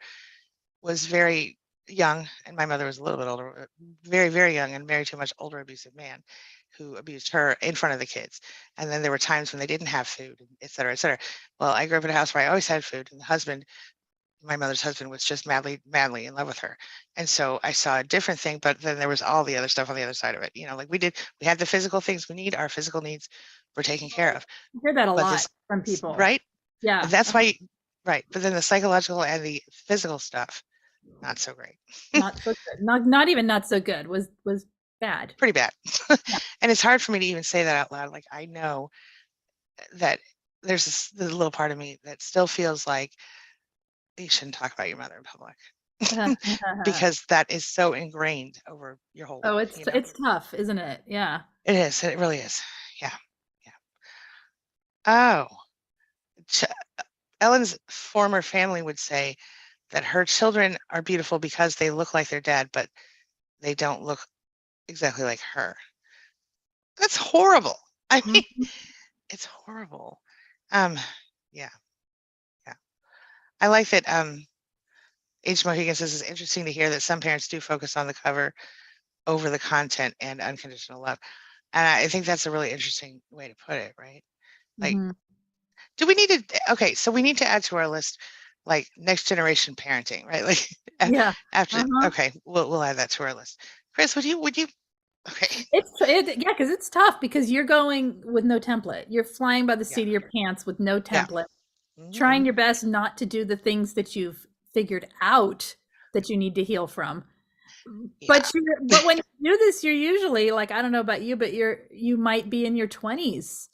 was very young, and my mother was a little bit older, very, very young, and married to a much older abusive man who abused her in front of the kids. And then there were times when they didn't have food, et cetera, et cetera. Well, I grew up in a house where I always had food, and the husband, my mother's husband, was just madly in love with her. And so I saw a different thing, but then there was all the other stuff on the other side of it. Like we had the physical things we need, our physical needs were taken care of. I hear that a lot from people. Right? Yeah. That's why, right. But then the psychological and the physical stuff, not so great. Not so good. Not even not so good. Was bad. Pretty bad. Yeah. And it's hard for me to even say that out loud. Like, I know that there's this little part of me that still feels like you shouldn't talk about your mother in public. Because that is so ingrained over your whole life. It's tough, isn't it? Yeah. It is. It really is. Yeah. Oh. Ellen's former family would say that her children are beautiful because they look like their dad, but they don't look exactly like her. That's horrible. I mean, it's horrible. Yeah. I like that. H. Mohegan says it's interesting to hear that some parents do focus on the cover over the content and unconditional love. And I think that's a really interesting way to put it, right? Like, do we need to, okay, so we need to add to our list, like, next generation parenting, right? Like, yeah. After, okay, we'll add that to our list. Chris, would you, okay. Yeah, because it's tough because you're going with no template. You're flying by the seat of your pants with no template, trying your best not to do the things that you've figured out that you need to heal from. But when you do this, you're usually, like, I don't know about you, but you might be in your 20s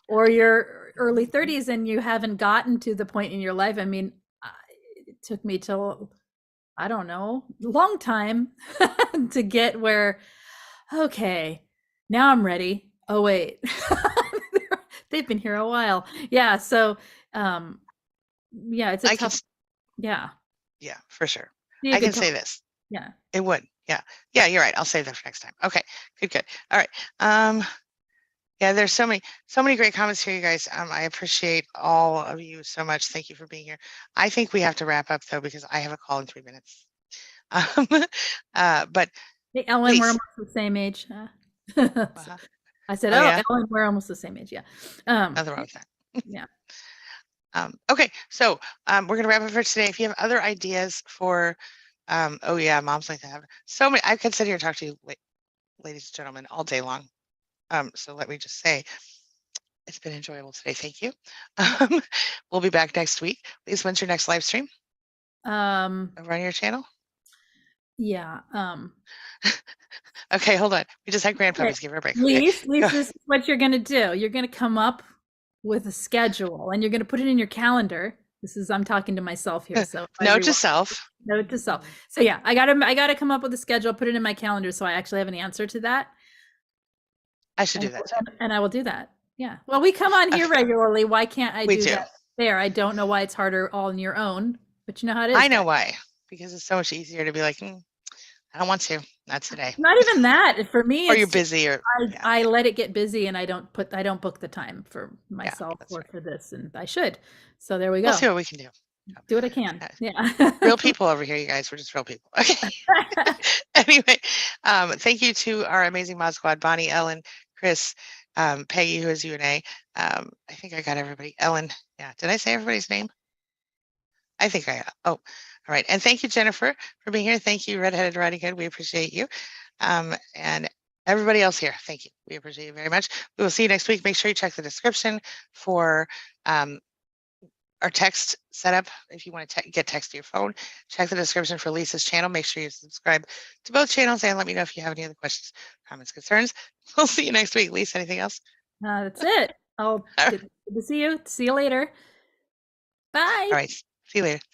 or your early 30s and you haven't gotten to the point in your life. I mean, it took me till, I don't know, a long time to get where, okay, now I'm ready. Oh, wait. They've been here a while. Yeah. So, yeah, it's a tough. Yeah, for sure. I can say this. Yeah, it would. Yeah, you're right. I'll save that for next time. Okay, good. All right. Yeah, there's so many great comments here, you guys. I appreciate all of you so much. Thank you for being here. I think we have to wrap up though, because I have a call in 3 minutes. But hey, Ellen, please. We're almost the same age. I said, Ellen, we're almost the same age. Yeah. Nothing wrong with that. Yeah. Okay, so we're going to wrap up for today. If you have other ideas for, oh yeah, moms like to have so many. I could sit here and talk to you, ladies and gentlemen, all day long. So let me just say, it's been enjoyable today. Thank you. We'll be back next week. Lisa, when's your next live stream? Over on your channel? Yeah. Okay, hold on. We just had grandpuppies. Give her a break. Lisa, this is what you're going to do. You're going to come up with a schedule and you're going to put it in your calendar. I'm talking to myself here. So note to self. Note to self. So yeah, I gotta come up with a schedule, put it in my calendar so I actually have an answer to that. I should do that too. And I will do that. Yeah. Well, we come on here regularly. Why can't I do that there? I don't know why it's harder all on your own, but you know how it is. I know why. Because it's so much easier to be like, I don't want to. Not today. Not even that. For me, or you're busy, or I let it get busy, and I don't book the time for myself or for this, and I should. So there we go. We'll see what we can do. Do what I can. Yeah. Real people over here, you guys. We're just real people. Okay. Anyway, thank you to our amazing Mod Squad, Bonnie, Ellen, Chris, Peggy, who is UNA. I think I got everybody. Ellen. Yeah. Did I say everybody's name? I think I, all right. And thank you, Jennifer, for being here. Thank you, Redheaded Riding Hood. We appreciate you. And everybody else here, thank you. We appreciate you very much. We will see you next week. Make sure you check the description for our text setup. If you want to get text to your phone, check the description for Lisa's channel. Make sure you subscribe to both channels and let me know if you have any other questions, comments, concerns. We'll see you next week. Lisa, anything else? That's it. Good to see you. See you later. Bye. All right. See you later.